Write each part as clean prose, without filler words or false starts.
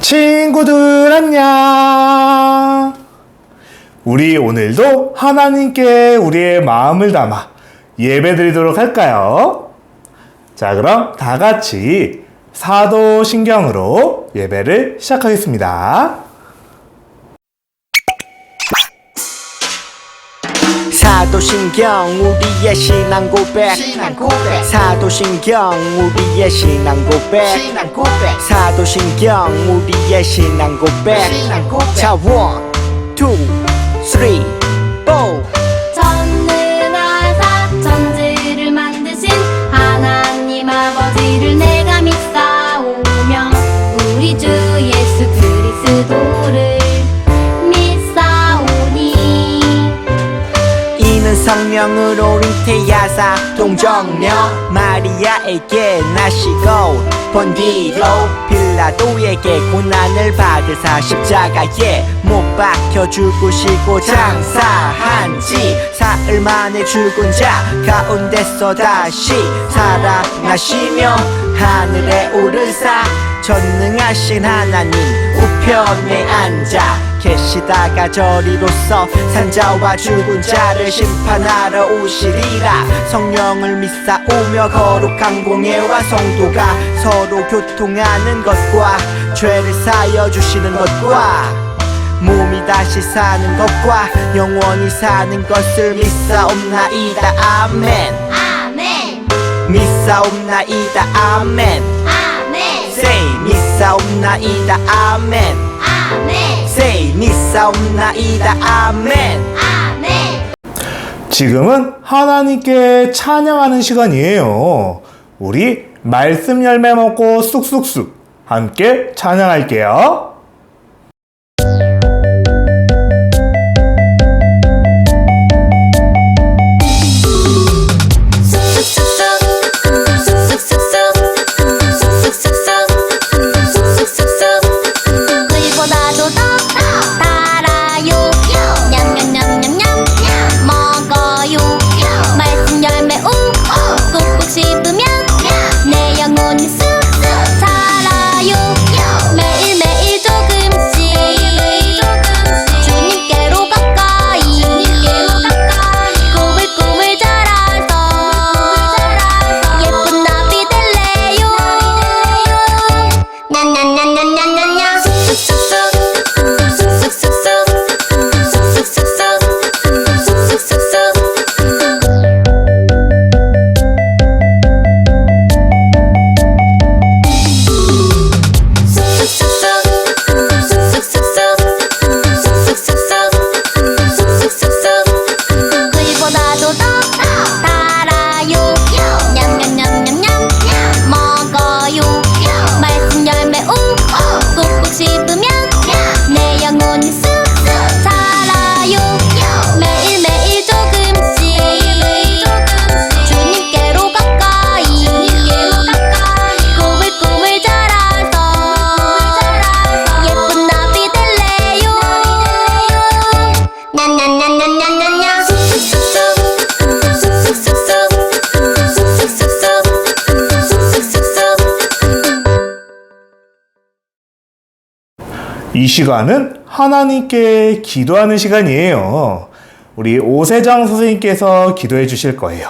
친구들 안녕. 우리 오늘도 하나님께 우리의 마음을 담아 예배드리도록 할까요? 자, 그럼 다 같이 사도신경으로 예배를 시작하겠습니다. 사도신경 우리의 신앙 고백 사도신경 우리의 신앙 고백 사도신경 우리의 신앙 고백 자, 1, 2, 3, 4 전능하사 천지를 만드신 하나님 아버지를 내가 믿사오며 우리 주 예수 그리스도를 믿사오니 이는 성령으로 잉태하사 동정녀 마리아에게 나시고 본디로 빌라도에게 고난을 받으사 십자가에 못 박혀 죽으시고 장사한 지 사흘 만에 죽은 자 가운데서 다시 살아나시며 하늘에 오르사 전능하신 하나님 우편에 앉아 계시다가 저리로서 산자와 죽은 자를 심판하러 오시리라. 성령을 믿사오며 거룩한 공예와 성도가 서로 교통하는 것과 죄를 사여 주시는 것과 몸이 다시 사는 것과 영원히 사는 것을 믿사옵나이다. 아멘. 아멘 믿사옵나이다. 아멘. 아멘 Say 믿사옵나이다. 아멘. 아멘 Say 믿사옵나이다. 아멘. 아멘 지금은 하나님께 찬양하는 시간이에요. 우리 말씀 열매 먹고 쑥쑥쑥 함께 찬양할게요. 우리보다도 더 달아요 냠냠냠냠냠 먹어요 말씀 열매 꾹꾹 씹으면 내 영혼이 쑥쑥 자라요 매일매일 조금씩 주님께로 가까이 꾸물꾸물 자라서 예쁜 나비 될래요 냐냐냐냐냐냐냐 우리보다도 더 달아요 냠냠냠냠냠 먹어요 말씀 열매 꾹꾹 씹으면 내 영혼이 쑥쑥 자라요 매일매일 조금씩 주님께로 가까이 꾸물꾸물 자라서 예쁜 나비 될래요 냐냐냐냐냐냐냐 이 시간은 하나님께 기도하는 시간이에요. 우리 오세정 선생님께서 기도해 주실 거예요.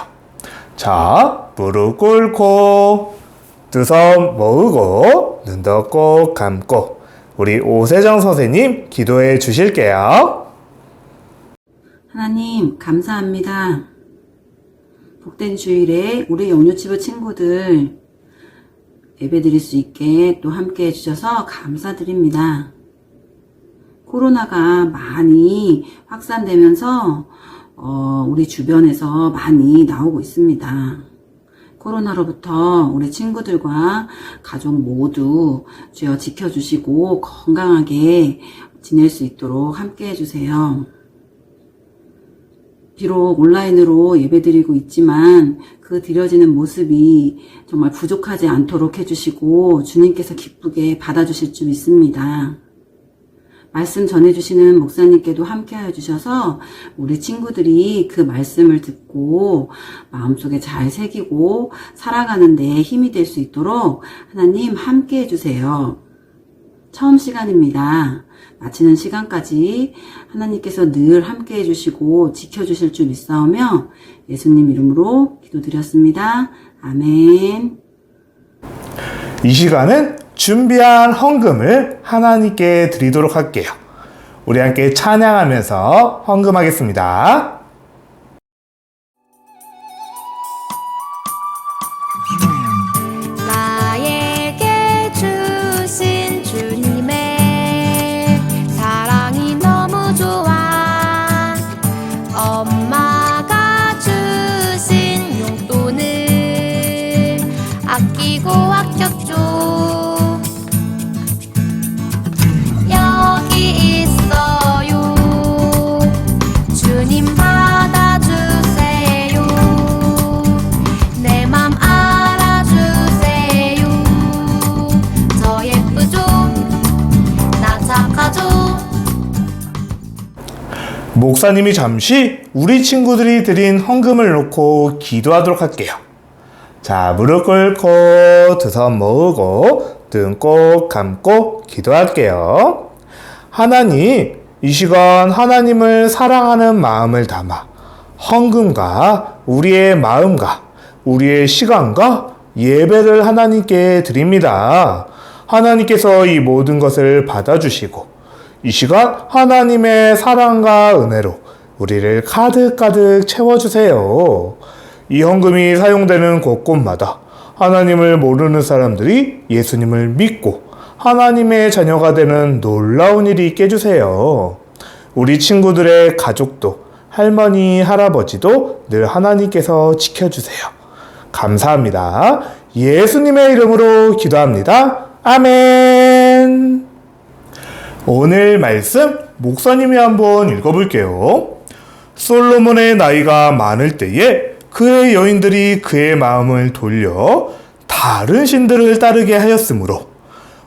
자, 무릎 꿇고 두 손 모으고 눈도 꼭 감고 우리 오세정 선생님 기도해 주실게요. 하나님 감사합니다. 복된 주일에 우리 영유치부 친구들 예배드릴 수 있게 또 함께 해주셔서 감사드립니다. 코로나가 많이 확산되면서 우리 주변에서 많이 나오고 있습니다. 코로나로부터 우리 친구들과 가족 모두 주여 지켜주시고 건강하게 지낼 수 있도록 함께 해주세요. 비록 온라인으로 예배드리고 있지만 그 드려지는 모습이 정말 부족하지 않도록 해주시고 주님께서 기쁘게 받아주실 줄 믿습니다. 말씀 전해주시는 목사님께도 함께하여 주셔서 우리 친구들이 그 말씀을 듣고 마음속에 잘 새기고 살아가는 데 힘이 될 수 있도록 하나님 함께해 주세요. 처음 시간입니다. 마치는 시간까지 하나님께서 늘 함께 해주시고 지켜주실 줄 믿사오며 예수님 이름으로 기도드렸습니다. 아멘. 이 시간은 준비한 헌금을 하나님께 드리도록 할게요. 우리 함께 찬양하면서 헌금하겠습니다. 나에게 주신 주님의 사랑이 너무 좋아. 엄마가 주신 용돈을 아끼고 아꼈죠. 여기 있어요. 주님 받아주세요. 내 맘 알아주세요. 저 예쁘죠? 나 착하죠? 목사님이 잠시 우리 친구들이 드린 헌금을 놓고 기도하도록 할게요. 자, 무릎 꿇고 두 손 모으고 눈 꼭 감고 기도할게요. 하나님, 이 시간 하나님을 사랑하는 마음을 담아 헌금과 우리의 마음과 우리의 시간과 예배를 하나님께 드립니다. 하나님께서 이 모든 것을 받아주시고 이 시간 하나님의 사랑과 은혜로 우리를 가득가득 채워주세요. 이 헌금이 사용되는 곳곳마다 하나님을 모르는 사람들이 예수님을 믿고 하나님의 자녀가 되는 놀라운 일이 있게 해주세요. 우리 친구들의 가족도 할머니, 할아버지도 늘 하나님께서 지켜주세요. 감사합니다. 예수님의 이름으로 기도합니다. 아멘. 오늘 말씀 목사님이 한번 읽어볼게요. 솔로몬의 나이가 많을 때에 그의 여인들이 그의 마음을 돌려 다른 신들을 따르게 하였으므로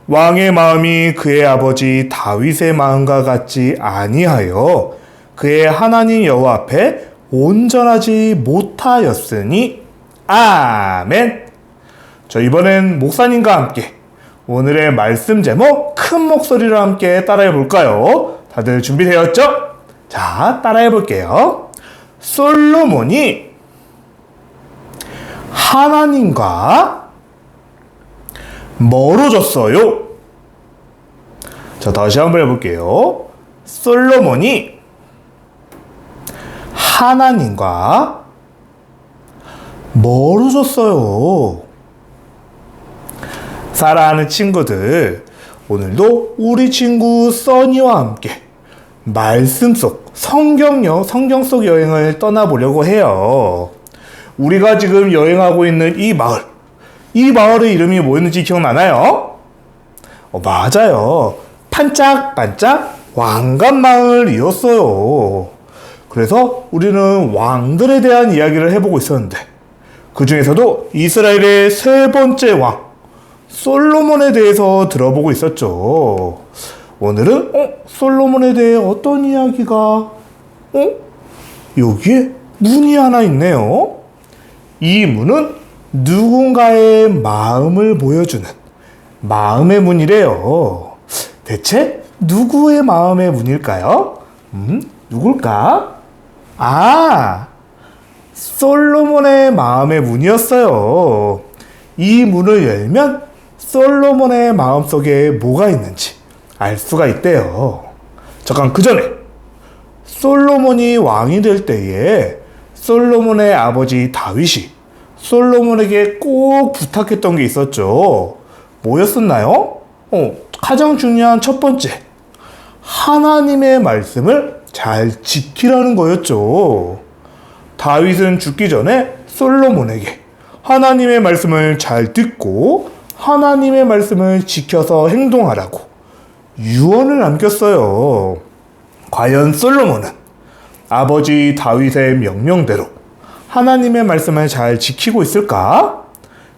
왕의 마음이 그의 아버지 다윗의 마음과 같지 아니하여 그의 하나님 여호와 앞에 온전하지 못하였으니 아멘. 저 이번엔 목사님과 함께 오늘의 말씀 제목 큰 목소리로 함께 따라해 볼까요? 다들 준비되었죠? 자, 따라해 볼게요. 솔로몬이 하나님과 멀어졌어요. 자, 다시 한번 해볼게요. 솔로몬이 하나님과 멀어졌어요. 사랑하는 친구들, 오늘도 우리 친구 써니와 함께 말씀 속 성경 속 여행을 떠나보려고 해요. 우리가 지금 여행하고 있는 이 마을의 이름이 뭐였는지 기억나나요? 맞아요. 반짝반짝 왕관마을이었어요. 그래서 우리는 왕들에 대한 이야기를 해보고 있었는데 그 중에서도 이스라엘의 세 번째 왕 솔로몬에 대해서 들어보고 있었죠. 오늘은 솔로몬에 대해 어떤 이야기가 여기에 문이 하나 있네요. 이 문은 누군가의 마음을 보여주는 마음의 문이래요. 대체 누구의 마음의 문일까요? 누굴까? 솔로몬의 마음의 문이었어요. 이 문을 열면 솔로몬의 마음속에 뭐가 있는지 알 수가 있대요. 잠깐 그 전에 솔로몬이 왕이 될 때에 솔로몬의 아버지 다윗이 솔로몬에게 꼭 부탁했던 게 있었죠. 뭐였었나요? 가장 중요한 첫 번째, 하나님의 말씀을 잘 지키라는 거였죠. 다윗은 죽기 전에 솔로몬에게 하나님의 말씀을 잘 듣고 하나님의 말씀을 지켜서 행동하라고 유언을 남겼어요. 과연 솔로몬은 아버지 다윗의 명령대로 하나님의 말씀을 잘 지키고 있을까?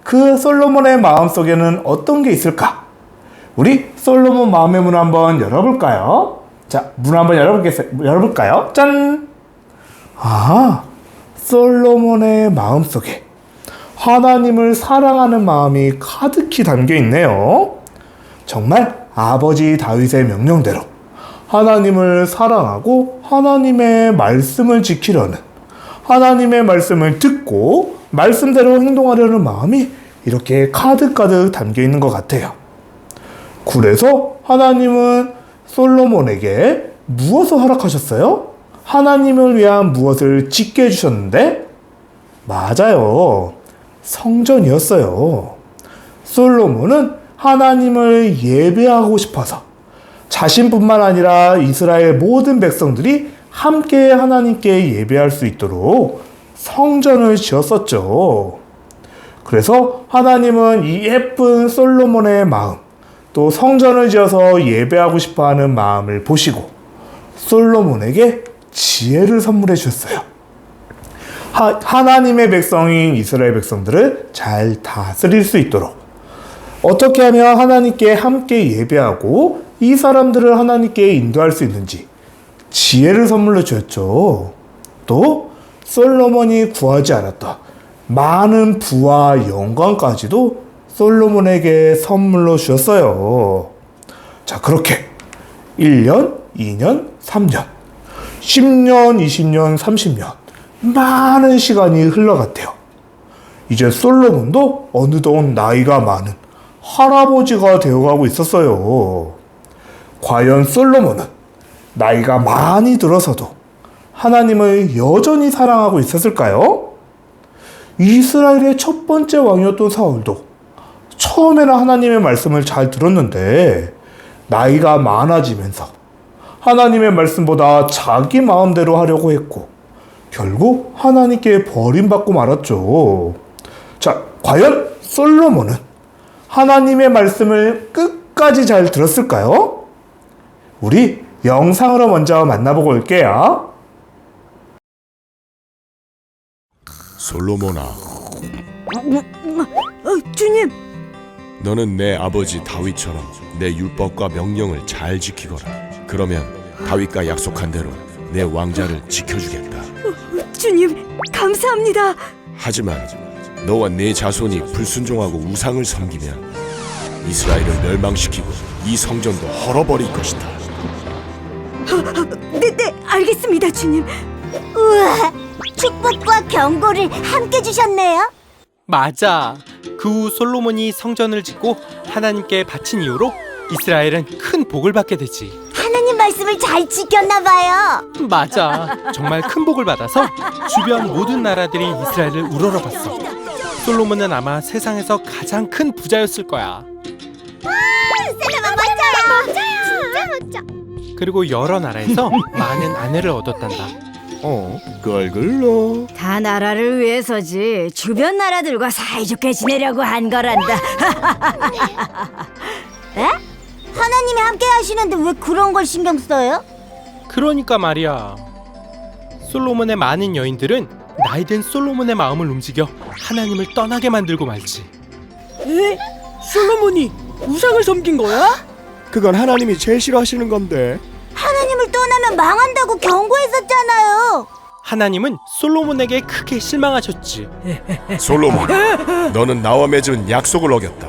그 솔로몬의 마음속에는 어떤 게 있을까? 우리 솔로몬 마음의 문 한번 열어볼까요? 자, 문 한번 열어볼까요? 짠! 솔로몬의 마음속에 하나님을 사랑하는 마음이 가득히 담겨 있네요. 정말 아버지 다윗의 명령대로 하나님을 사랑하고 하나님의 말씀을 지키려는, 하나님의 말씀을 듣고 말씀대로 행동하려는 마음이 이렇게 가득가득 담겨 있는 것 같아요. 그래서 하나님은 솔로몬에게 무엇을 허락하셨어요? 하나님을 위한 무엇을 짓게 해주셨는데? 맞아요. 성전이었어요. 솔로몬은 하나님을 예배하고 싶어서 자신뿐만 아니라 이스라엘 모든 백성들이 함께 하나님께 예배할 수 있도록 성전을 지었었죠. 그래서 하나님은 이 예쁜 솔로몬의 마음, 또 성전을 지어서 예배하고 싶어하는 마음을 보시고 솔로몬에게 지혜를 선물해 주셨어요. 하나님의 백성인 이스라엘 백성들을 잘 다스릴 수 있도록 어떻게 하면 하나님께 함께 예배하고 이 사람들을 하나님께 인도할 수 있는지 지혜를 선물로 주었죠. 또 솔로몬이 구하지 않았던 많은 부와 영광까지도 솔로몬에게 선물로 주었어요. 자, 그렇게 1년, 2년, 3년, 10년, 20년, 30년 많은 시간이 흘러갔대요. 이제 솔로몬도 어느덧 나이가 많은 할아버지가 되어가고 있었어요. 과연 솔로몬은 나이가 많이 들어서도 하나님을 여전히 사랑하고 있었을까요? 이스라엘의 첫 번째 왕이었던 사울도 처음에는 하나님의 말씀을 잘 들었는데 나이가 많아지면서 하나님의 말씀보다 자기 마음대로 하려고 했고 결국 하나님께 버림받고 말았죠. 자, 과연 솔로몬은 하나님의 말씀을 끝까지 잘 들었을까요? 우리 영상으로 먼저 만나보고 올게요. 솔로몬아, 주님, 너는 내 아버지 다윗처럼 내 율법과 명령을 잘 지키거라. 그러면 다윗과 약속한 대로 내 왕자를 지켜주겠다. 주님, 감사합니다. 하지만 너와 네 자손이 불순종하고 우상을 섬기면 이스라엘을 멸망시키고 이 성전도 헐어버릴 것이다. 네, 알겠습니다, 주님. 우와, 축복과 경고를 함께 주셨네요. 맞아. 그 후 솔로몬이 성전을 짓고 하나님께 바친 이후로 이스라엘은 큰 복을 받게 되지. 하나님 말씀을 잘 지켰나 봐요. 맞아. 정말 큰 복을 받아서 주변 모든 나라들이 이스라엘을 우러러봤어. 솔로몬은 아마 세상에서 가장 큰 부자였을 거야. 맞아요. 진짜 멋져. 그리고 여러 나라에서 많은 아내를 얻었단다. 그 얼굴로 다 나라를 위해서지. 주변 나라들과 사이좋게 지내려고 한 거란다. 에? 하나님이 함께 하시는데 왜 그런 걸 신경 써요? 그러니까 말이야. 솔로몬의 많은 여인들은 나이든 솔로몬의 마음을 움직여 하나님을 떠나게 만들고 말지. 에? 솔로몬이 우상을 섬긴 거야? 그건 하나님이 제일 싫어하시는 건데. 하나님을 떠나면 망한다고 경고했었잖아요. 하나님은 솔로몬에게 크게 실망하셨지. 솔로몬, 너는 나와 맺은 약속을 어겼다.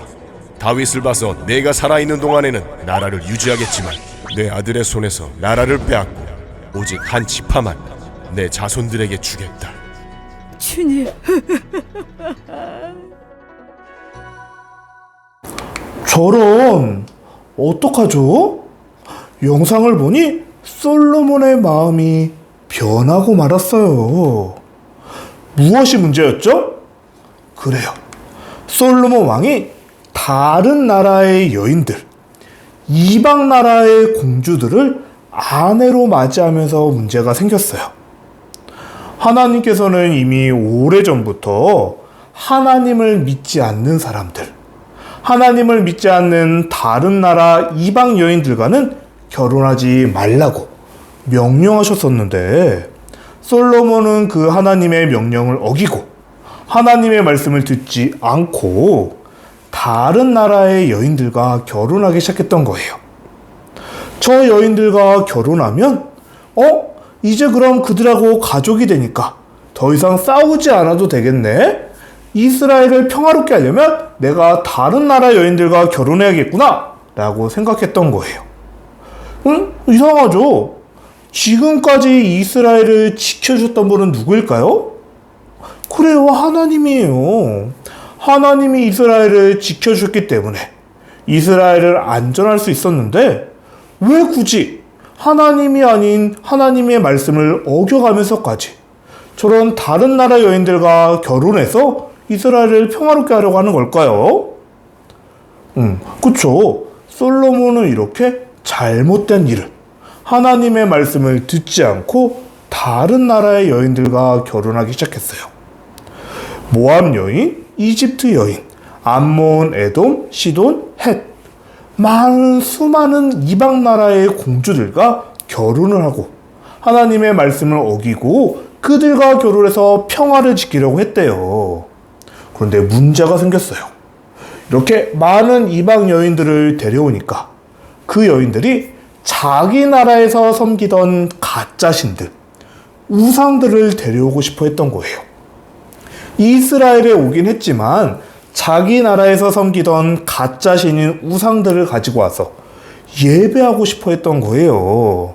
다윗을 봐서 내가 살아있는 동안에는 나라를 유지하겠지만 내 아들의 손에서 나라를 빼앗고 오직 한 지파만 내 자손들에게 주겠다. 주님, 저런, 어떡하죠? 영상을 보니 솔로몬의 마음이 변하고 말았어요. 무엇이 문제였죠? 그래요. 솔로몬 왕이 다른 나라의 여인들, 이방 나라의 공주들을 아내로 맞이하면서 문제가 생겼어요. 하나님께서는 이미 오래전부터 하나님을 믿지 않는 사람들, 하나님을 믿지 않는 다른 나라 이방 여인들과는 결혼하지 말라고 명령하셨었는데 솔로몬은 그 하나님의 명령을 어기고 하나님의 말씀을 듣지 않고 다른 나라의 여인들과 결혼하기 시작했던 거예요. 저 여인들과 결혼하면 이제 그럼 그들하고 가족이 되니까 더 이상 싸우지 않아도 되겠네? 이스라엘을 평화롭게 하려면 내가 다른 나라 여인들과 결혼해야겠구나 라고 생각했던 거예요. 이상하죠? 지금까지 이스라엘을 지켜줬던 분은 누구일까요? 그래요, 하나님이에요. 하나님이 이스라엘을 지켜줬기 때문에 이스라엘을 안전할 수 있었는데 왜 굳이 하나님이 아닌 하나님의 말씀을 어겨가면서까지 저런 다른 나라 여인들과 결혼해서 이스라엘을 평화롭게 하려고 하는 걸까요? 그쵸. 솔로몬은 이렇게 잘못된 일을, 하나님의 말씀을 듣지 않고 다른 나라의 여인들과 결혼하기 시작했어요. 모압 여인, 이집트 여인, 암몬, 에돔, 시돈, 헷, 수많은 이방 나라의 공주들과 결혼을 하고 하나님의 말씀을 어기고 그들과 결혼해서 평화를 지키려고 했대요. 그런데 문제가 생겼어요. 이렇게 많은 이방 여인들을 데려오니까 그 여인들이 자기 나라에서 섬기던 가짜 신들, 우상들을 데려오고 싶어 했던 거예요. 이스라엘에 오긴 했지만 자기 나라에서 섬기던 가짜 신인 우상들을 가지고 와서 예배하고 싶어 했던 거예요.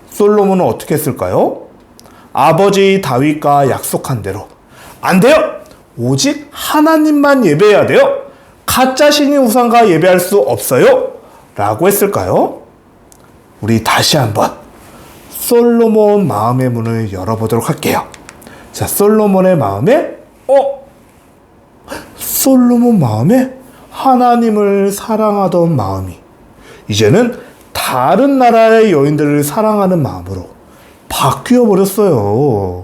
솔로몬은 어떻게 했을까요? 아버지 다윗과 약속한 대로, 안 돼요! 오직 하나님만 예배해야 돼요! 가짜 신인 우상과 예배할 수 없어요! 라고 했을까요? 우리 다시 한번 솔로몬 마음의 문을 열어보도록 할게요. 자, 솔로몬의 마음에 솔로몬 마음에 하나님을 사랑하던 마음이 이제는 다른 나라의 여인들을 사랑하는 마음으로 바뀌어 버렸어요.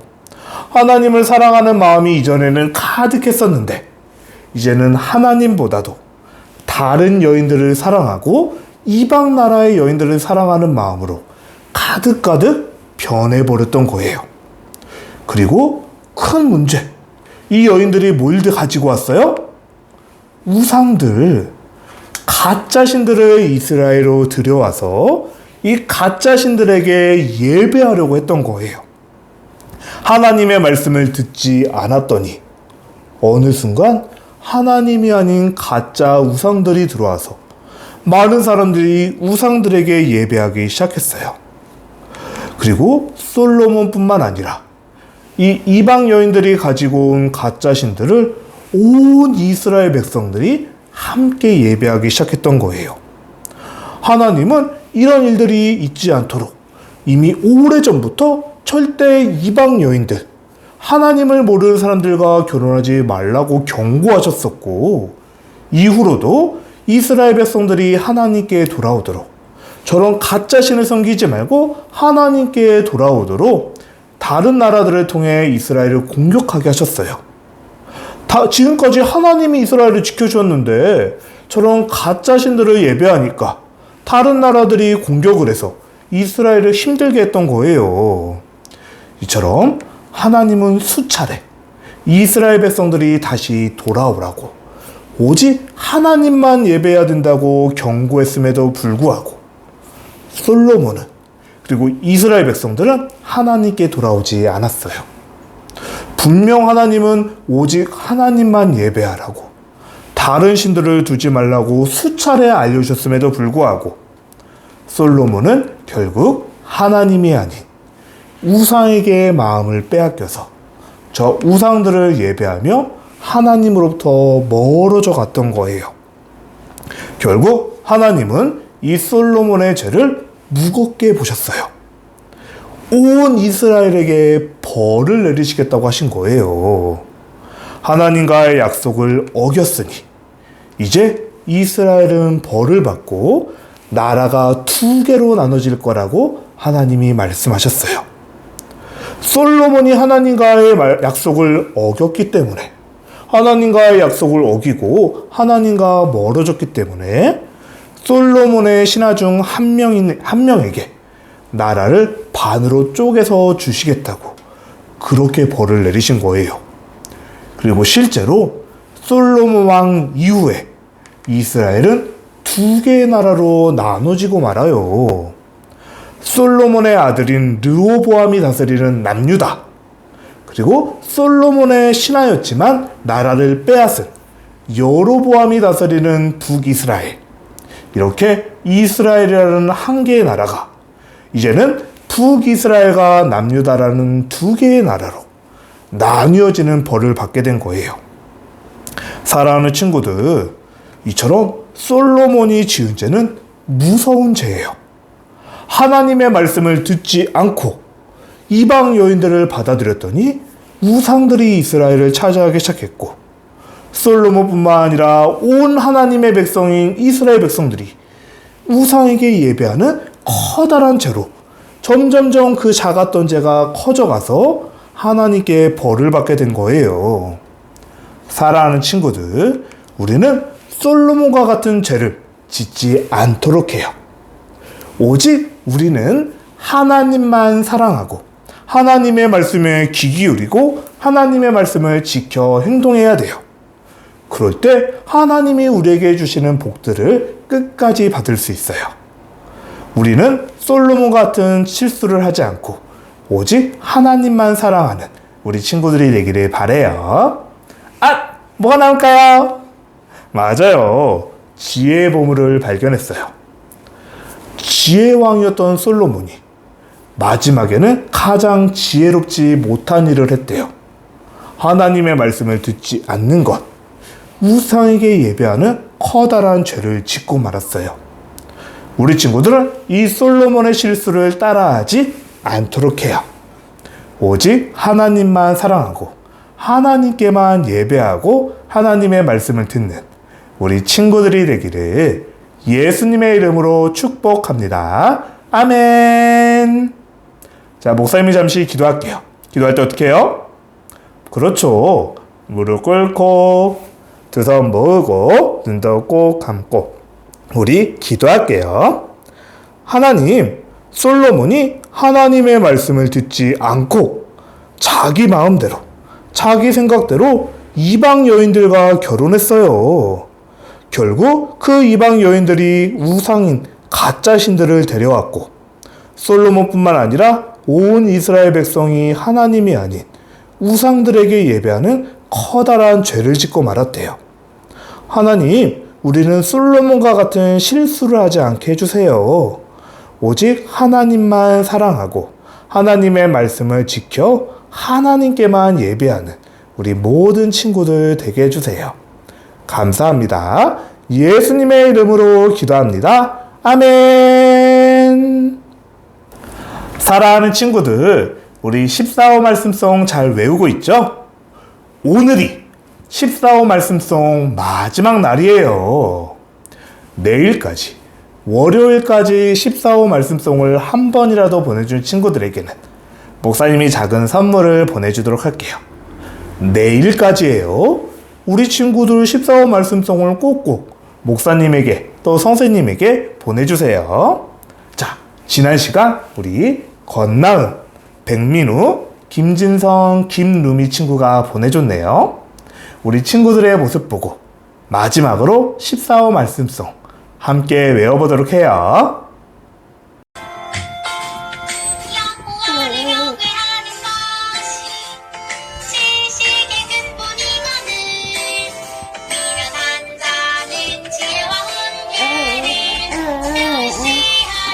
하나님을 사랑하는 마음이 이전에는 가득했었는데 이제는 하나님보다도 다른 여인들을 사랑하고 이방 나라의 여인들을 사랑하는 마음으로 가득가득 변해버렸던 거예요. 그리고 큰 문제, 이 여인들이 뭘 가지고 왔어요? 우상들, 가짜 신들을 이스라엘로 들여와서 이 가짜 신들에게 예배하려고 했던 거예요. 하나님의 말씀을 듣지 않았더니 어느 순간 하나님이 아닌 가짜 우상들이 들어와서 많은 사람들이 우상들에게 예배하기 시작했어요. 그리고 솔로몬뿐만 아니라 이 이방 여인들이 가지고 온 가짜 신들을 온 이스라엘 백성들이 함께 예배하기 시작했던 거예요. 하나님은 이런 일들이 있지 않도록 이미 오래전부터 절대 이방 여인들, 하나님을 모르는 사람들과 결혼하지 말라고 경고하셨었고, 이후로도 이스라엘 백성들이 하나님께 돌아오도록, 저런 가짜 신을 섬기지 말고 하나님께 돌아오도록 다른 나라들을 통해 이스라엘을 공격하게 하셨어요. 지금까지 하나님이 이스라엘을 지켜주었는데 저런 가짜 신들을 예배하니까 다른 나라들이 공격을 해서 이스라엘을 힘들게 했던 거예요. 이처럼 하나님은 수차례 이스라엘 백성들이 다시 돌아오라고 오직 하나님만 예배해야 된다고 경고했음에도 불구하고 솔로몬은, 그리고 이스라엘 백성들은 하나님께 돌아오지 않았어요. 분명 하나님은 오직 하나님만 예배하라고, 다른 신들을 두지 말라고 수차례 알려주셨음에도 불구하고 솔로몬은 결국 하나님이 아닌 우상에게 마음을 빼앗겨서 저 우상들을 예배하며 하나님으로부터 멀어져 갔던 거예요. 결국 하나님은 이 솔로몬의 죄를 무겁게 보셨어요. 온 이스라엘에게 벌을 내리시겠다고 하신 거예요. 하나님과의 약속을 어겼으니 이제 이스라엘은 벌을 받고 나라가 두 개로 나눠질 거라고 하나님이 말씀하셨어요. 솔로몬이 하나님과의 약속을 어겼기 때문에, 하나님과의 약속을 어기고 하나님과 멀어졌기 때문에 솔로몬의 신하 중 한 명에게 나라를 반으로 쪼개서 주시겠다고 그렇게 벌을 내리신 거예요. 그리고 실제로 솔로몬 왕 이후에 이스라엘은 두 개의 나라로 나눠지고 말아요. 솔로몬의 아들인 르호보암이 다스리는 남유다, 그리고 솔로몬의 신하였지만 나라를 빼앗은 여로보암이 다스리는 북이스라엘, 이렇게 이스라엘이라는 한 개의 나라가 이제는 북이스라엘과 남유다라는 두 개의 나라로 나뉘어지는 벌을 받게 된 거예요. 사랑하는 친구들, 이처럼 솔로몬이 지은 죄는 무서운 죄예요. 하나님의 말씀을 듣지 않고 이방 여인들을 받아들였더니 우상들이 이스라엘을 차지하기 시작했고, 솔로몬뿐만 아니라 온 하나님의 백성인 이스라엘 백성들이 우상에게 예배하는 커다란 죄로 점점점 그 작았던 죄가 커져가서 하나님께 벌을 받게 된 거예요. 사랑하는 친구들, 우리는 솔로몬과 같은 죄를 짓지 않도록 해요. 오직 우리는 하나님만 사랑하고 하나님의 말씀에 귀 기울이고 하나님의 말씀을 지켜 행동해야 돼요. 그럴 때 하나님이 우리에게 주시는 복들을 끝까지 받을 수 있어요. 우리는 솔로몬 같은 실수를 하지 않고 오직 하나님만 사랑하는 우리 친구들이 되기를 바래요. 아! 뭐가 나올까요? 맞아요. 지혜의 보물을 발견했어요. 지혜의 왕이었던 솔로몬이 마지막에는 가장 지혜롭지 못한 일을 했대요. 하나님의 말씀을 듣지 않는 것, 우상에게 예배하는 커다란 죄를 짓고 말았어요. 우리 친구들은 이 솔로몬의 실수를 따라하지 않도록 해요. 오직 하나님만 사랑하고 하나님께만 예배하고 하나님의 말씀을 듣는 우리 친구들이 되기를 예수님의 이름으로 축복합니다. 아멘. 자, 목사님이 잠시 기도할게요. 기도할 때 어떻게 해요? 그렇죠. 무릎 꿇고 두 손 모으고 눈도 꼭 감고 우리 기도할게요. 하나님, 솔로몬이 하나님의 말씀을 듣지 않고 자기 마음대로, 자기 생각대로 이방 여인들과 결혼했어요. 결국 그 이방 여인들이 우상인 가짜 신들을 데려왔고, 솔로몬뿐만 아니라 온 이스라엘 백성이 하나님이 아닌 우상들에게 예배하는 커다란 죄를 짓고 말았대요. 하나님, 우리는 솔로몬과 같은 실수를 하지 않게 해주세요. 오직 하나님만 사랑하고 하나님의 말씀을 지켜 하나님께만 예배하는 우리 모든 친구들 되게 해주세요. 감사합니다. 예수님의 이름으로 기도합니다. 아멘. 사랑하는 친구들, 우리 14호 말씀송 잘 외우고 있죠? 오늘이 14호 말씀송 마지막 날이에요. 내일까지, 월요일까지 14호 말씀송을 한 번이라도 보내준 친구들에게는 목사님이 작은 선물을 보내주도록 할게요. 내일까지예요. 우리 친구들 14호 말씀송을 꼭꼭 목사님에게 또 선생님에게 보내주세요. 자, 지난 시간 우리 권나은, 백민우, 김진성, 김루미 친구가 보내줬네요. 우리 친구들의 모습 보고 마지막으로 14호 말씀송 함께 외워보도록 해요. 여호와를 경외하는 것이 지식의 근본이거늘. 미련한 자는 지혜와 훈계를 멸시하느니라.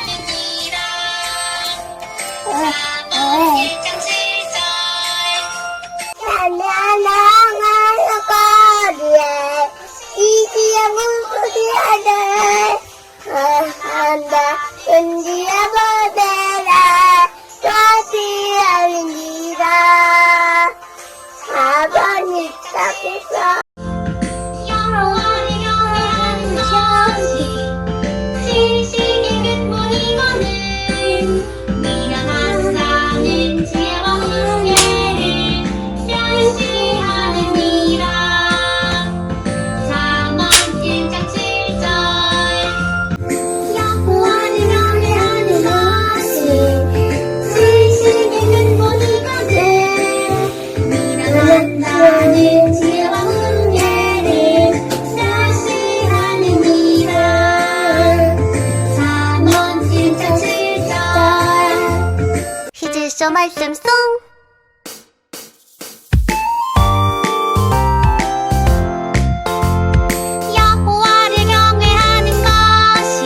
잠언 1장 7절. 여호와를 경외하는 것이 지식의 근본이거늘. 미련한 자는 지혜와 훈계를 멸시하느니라. 잠언 1장 7절. 여호와를 경외하는 것이 지식의 근본이거늘. 미련한 자는 지혜와 훈계를 멸시하느니라. 잠언 1장 7절. 히즈쇼 말씀송. 여호와를 경외하는 것이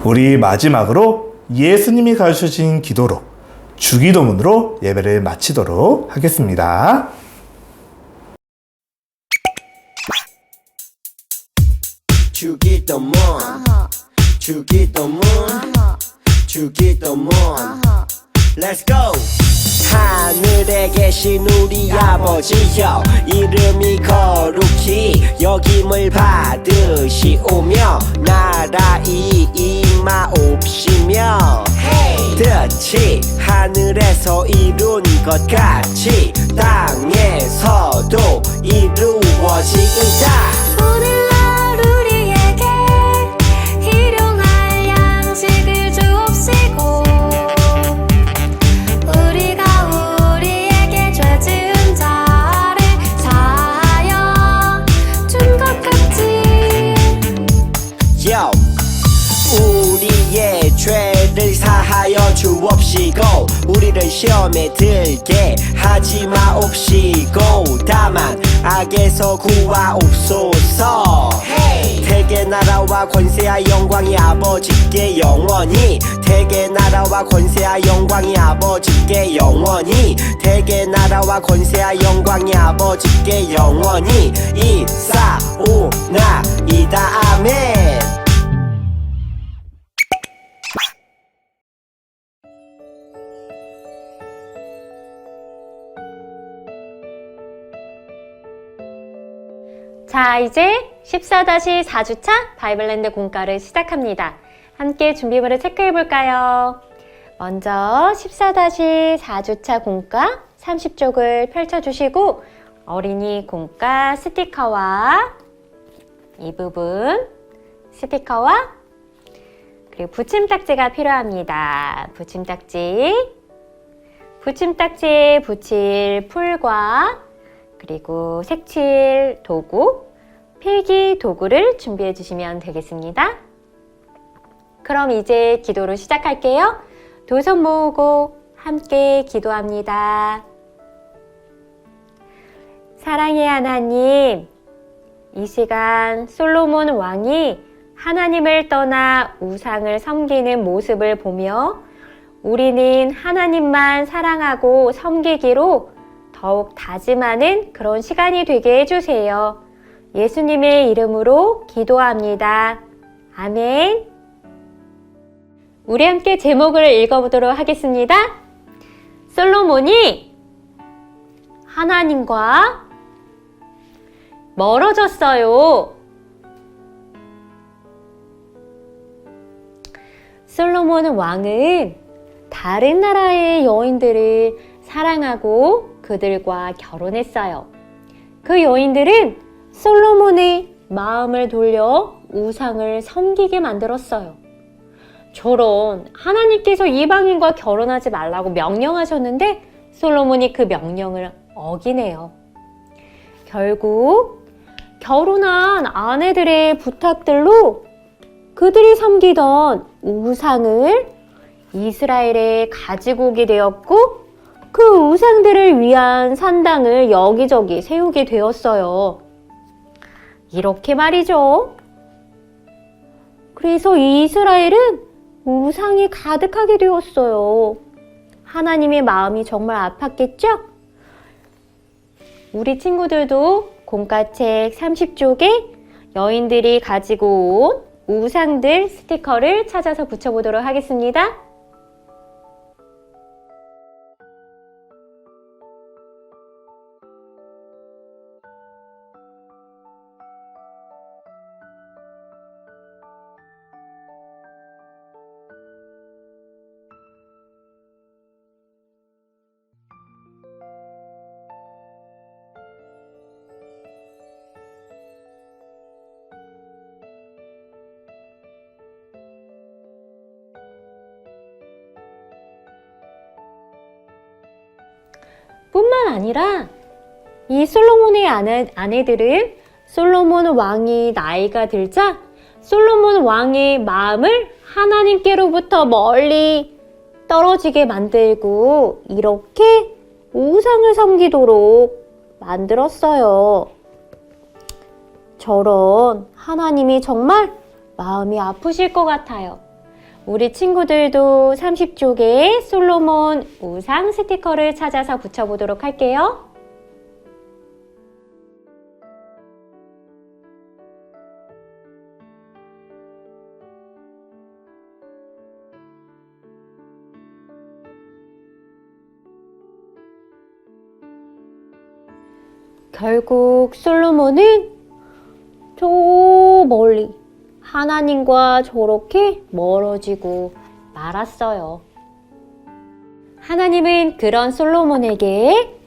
우리 마지막으로 예수님이 가르쳐주신 기도로 주기도문으로 예배를 마치도록 하겠습니다. 주기도문 주기도문 주기도문 Let's go! 하늘에 계신 우리 아버지여 이름이 거룩히 여김을 받으시오며 나라이 임하옵시며 뜻이 하늘에서 이룬 것 같이 땅에서도 이루어지이다. 오늘날 우리에게 일용할 양식을 주옵시고 우리가 우리에게 죄 지은 자를 사하여 준 것 같이 Yo. 우리의 죄를 사하여 주옵시고 우리를 시험에 들게 하지 마옵시고 다만 악에서 구하옵소서. 대개 나라와 권세와 영광이 아버지께 영원히 대개 나라와 권세와 영광이 아버지께 영원히 대개 나라와 권세와 영광이 아버지께 영원히 이사오나이다. 아멘. 자, 이제 14-4주차 바이블랜드 공과를 시작합니다. 함께 준비물을 체크해 볼까요? 먼저 14-4주차 공과 30쪽을 펼쳐주시고 어린이 공과 스티커와 이 부분 스티커와 그리고 붙임딱지가 필요합니다. 붙임딱지에 붙일 풀과 그리고 색칠 도구, 필기 도구를 준비해 주시면 되겠습니다. 그럼 이제 기도를 시작할게요. 두 손 모으고 함께 기도합니다. 사랑의 하나님, 이 시간 솔로몬 왕이 하나님을 떠나 우상을 섬기는 모습을 보며 우리는 하나님만 사랑하고 섬기기로 더욱 다짐하는 그런 시간이 되게 해주세요. 예수님의 이름으로 기도합니다. 아멘. 우리 함께 제목을 읽어보도록 하겠습니다. 솔로몬이 하나님과 멀어졌어요. 솔로몬 왕은 다른 나라의 여인들을 사랑하고 그들과 결혼했어요. 그 여인들은 솔로몬의 마음을 돌려 우상을 섬기게 만들었어요. 저런 하나님께서 이방인과 결혼하지 말라고 명령하셨는데 솔로몬이 그 명령을 어기네요. 결국 결혼한 아내들의 부탁들로 그들이 섬기던 우상을 이스라엘에 가지고 오게 되었고 그 우상들을 위한 산당을 여기저기 세우게 되었어요. 이렇게 말이죠. 그래서 이스라엘은 우상이 가득하게 되었어요. 하나님의 마음이 정말 아팠겠죠? 우리 친구들도 공과책 30쪽에 여인들이 가지고 온 우상들 스티커를 찾아서 붙여보도록 하겠습니다. 뿐만 아니라 이 솔로몬의 아내들은 솔로몬 왕이 나이가 들자 솔로몬 왕의 마음을 하나님께로부터 멀리 떨어지게 만들고 이렇게 우상을 섬기도록 만들었어요. 저런 하나님이 정말 마음이 아프실 것 같아요. 우리 친구들도 30쪽에 솔로몬 우상 스티커를 찾아서 붙여보도록 할게요. 결국 솔로몬은 저 멀리 하나님과 저렇게 멀어지고 말았어요. 하나님은 그런 솔로몬에게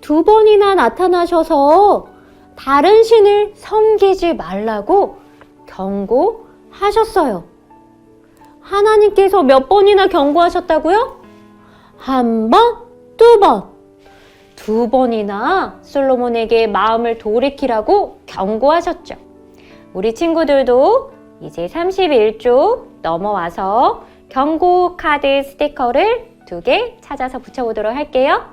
2번이나 나타나셔서 다른 신을 섬기지 말라고 경고하셨어요. 하나님께서 몇 번이나 경고하셨다고요? 1번, 2번. 2번이나 솔로몬에게 마음을 돌이키라고 경고하셨죠. 우리 친구들도 이제 31쪽 넘어와서 경고 카드 스티커를 2개 찾아서 붙여보도록 할게요.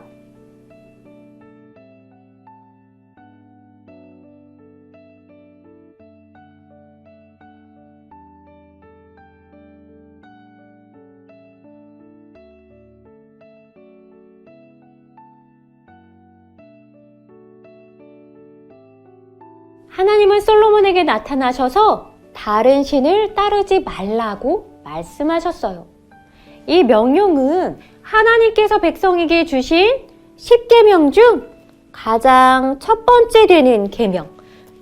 하나님은 솔로몬에게 나타나셔서 다른 신을 따르지 말라고 말씀하셨어요. 이 명령은 하나님께서 백성에게 주신 10계명 중 가장 첫 번째 되는 계명,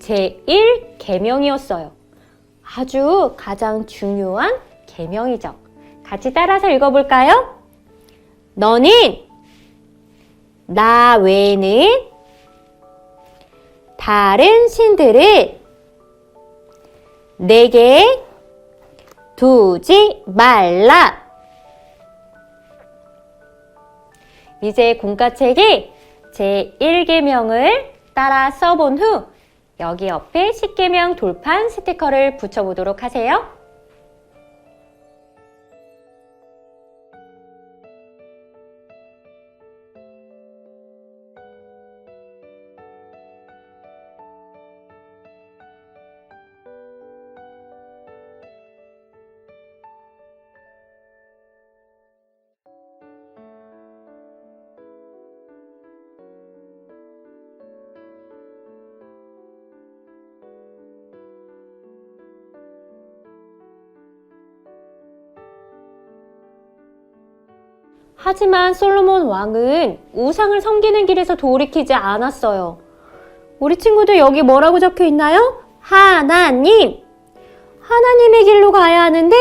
제1계명이었어요. 아주 가장 중요한 계명이죠. 같이 따라서 읽어볼까요? 너는 나 외에는 다른 신들을 내게 두지 말라. 이제 공과책에 제1계명을 따라 써본 후 여기 옆에 10계명 돌판 스티커를 붙여보도록 하세요. 하지만 솔로몬 왕은 우상을 섬기는 길에서 돌이키지 않았어요. 우리 친구들 여기 뭐라고 적혀 있나요? 하나님! 하나님의 길로 가야 하는데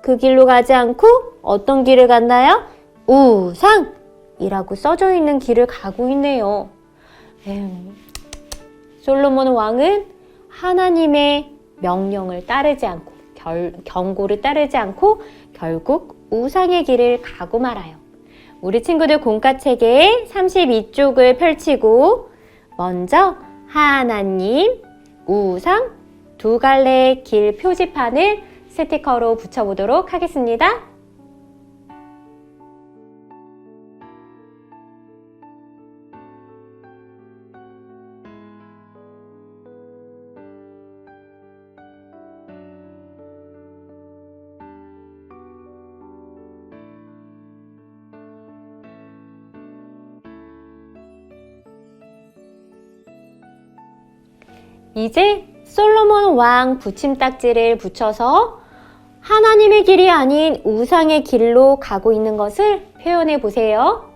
그 길로 가지 않고 어떤 길을 갔나요? 우상이라고 써져 있는 길을 가고 있네요. 솔로몬 왕은 하나님의 명령을 따르지 않고 경고를 따르지 않고 결국 우상의 길을 가고 말아요. 우리 친구들 공과책에 32쪽을 펼치고 먼저 하나님, 우상, 2갈래의 길 표지판을 스티커로 붙여보도록 하겠습니다. 이제 솔로몬 왕 붙임딱지를 붙여서 하나님의 길이 아닌 우상의 길로 가고 있는 것을 표현해 보세요.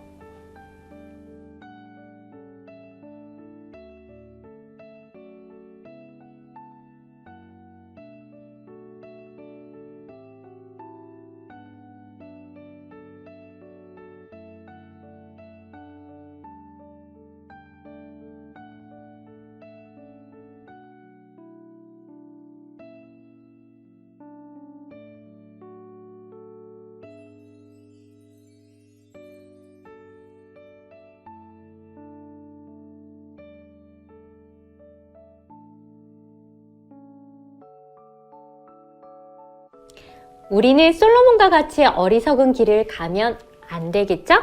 우리는 솔로몬과 같이 어리석은 길을 가면 안 되겠죠?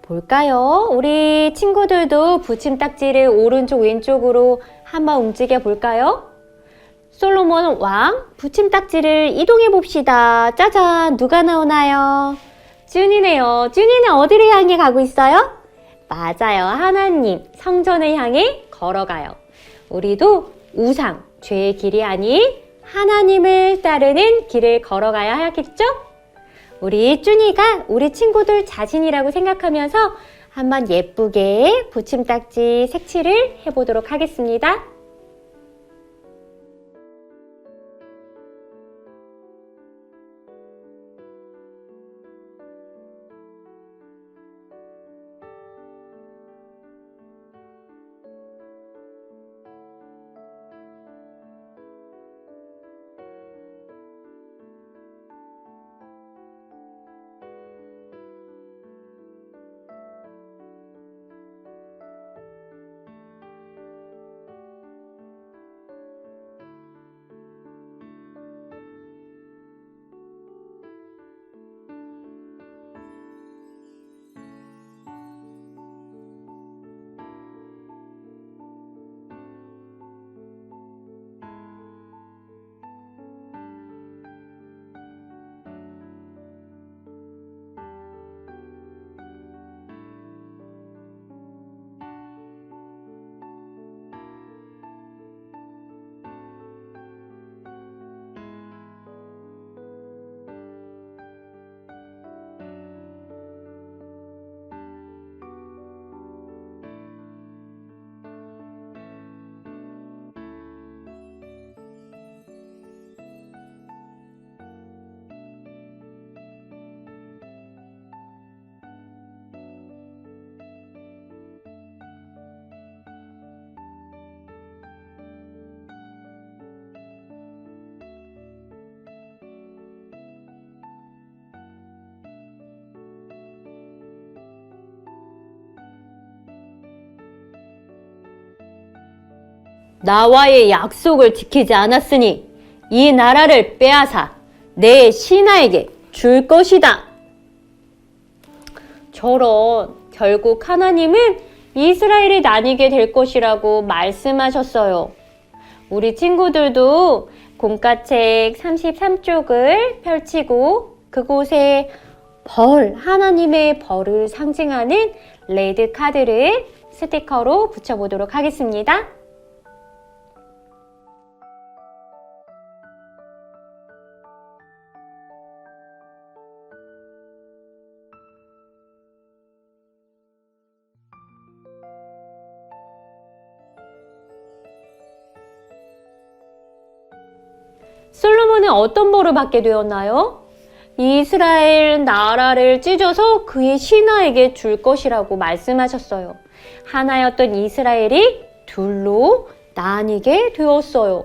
볼까요? 우리 친구들도 붙임딱지를 오른쪽 왼쪽으로 한번 움직여 볼까요? 솔로몬 왕 붙임딱지를 이동해 봅시다. 짜잔, 누가 나오나요? 준이네요. 준이는 어디를 향해 가고 있어요? 맞아요. 하나님 성전을 향해 걸어가요. 우리도 우상, 죄의 길이 아닌 하나님을 따르는 길을 걸어가야 하겠죠? 우리 준이가 우리 친구들 자신이라고 생각하면서 한번 예쁘게 붙임딱지 색칠을 해보도록 하겠습니다. 나와의 약속을 지키지 않았으니 이 나라를 빼앗아 내 신하에게 줄 것이다. 저런, 결국 하나님은 이스라엘이 나뉘게 될 것이라고 말씀하셨어요. 우리 친구들도 공과책 33쪽을 펼치고 그곳에 벌, 하나님의 벌을 상징하는 레드 카드를 스티커로 붙여보도록 하겠습니다. 솔로몬은 어떤 벌을 받게 되었나요? 이스라엘 나라를 찢어서 그의 신하에게 줄 것이라고 말씀하셨어요. 하나였던 이스라엘이 둘로 나뉘게 되었어요.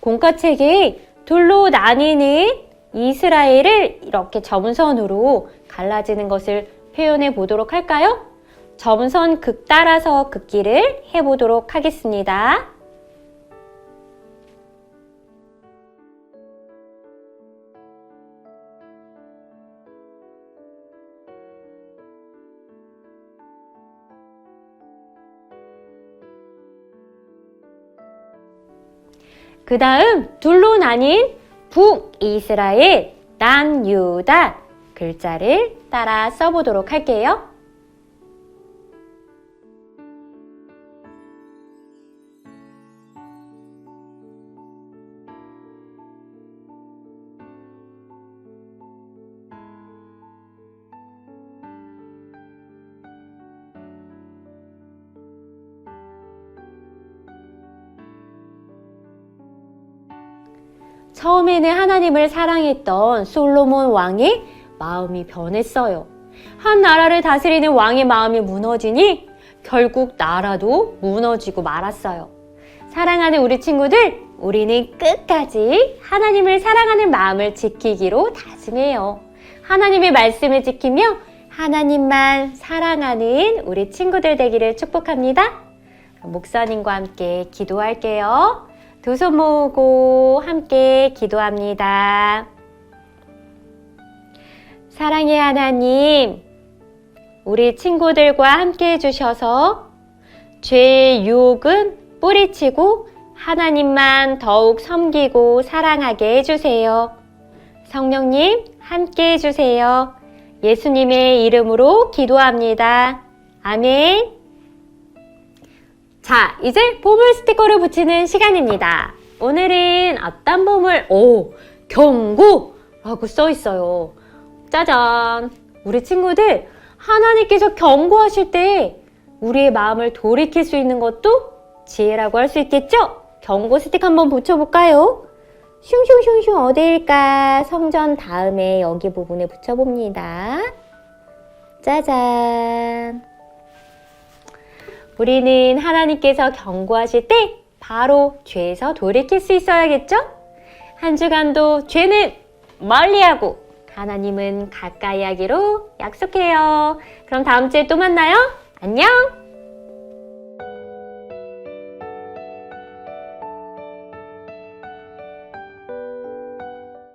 공과책에 둘로 나뉘는 이스라엘을 이렇게 점선으로 갈라지는 것을 표현해 보도록 할까요? 점선 극 따라서 긋기를 해보도록 하겠습니다. 그 다음 둘로 나뉜 북이스라엘, 남유다 글자를 따라 써보도록 할게요. 처음에는 하나님을 사랑했던 솔로몬 왕의 마음이 변했어요. 한 나라를 다스리는 왕의 마음이 무너지니 결국 나라도 무너지고 말았어요. 사랑하는 우리 친구들, 우리는 끝까지 하나님을 사랑하는 마음을 지키기로 다짐해요. 하나님의 말씀을 지키며 하나님만 사랑하는 우리 친구들 되기를 축복합니다. 목사님과 함께 기도할게요. 두 손 모으고 함께 기도합니다. 사랑의 하나님, 우리 친구들과 함께 해주셔서 죄의 유혹은 뿌리치고 하나님만 더욱 섬기고 사랑하게 해주세요. 성령님 함께 해주세요. 예수님의 이름으로 기도합니다. 아멘. 자, 이제 보물 스티커를 붙이는 시간입니다. 오늘은 어떤 보물? 경고라고 써 있어요. 짜잔! 우리 친구들, 하나님께서 경고하실 때 우리의 마음을 돌이킬 수 있는 것도 지혜라고 할 수 있겠죠? 경고 스티커 한번 붙여볼까요? 슝슝슝슝 어디일까? 성전 다음에 여기 부분에 붙여봅니다. 짜잔! 우리는 하나님께서 경고하실 때 바로 죄에서 돌이킬 수 있어야겠죠? 한 주간도 죄는 멀리하고 하나님은 가까이 하기로 약속해요. 그럼 다음 주에 또 만나요. 안녕!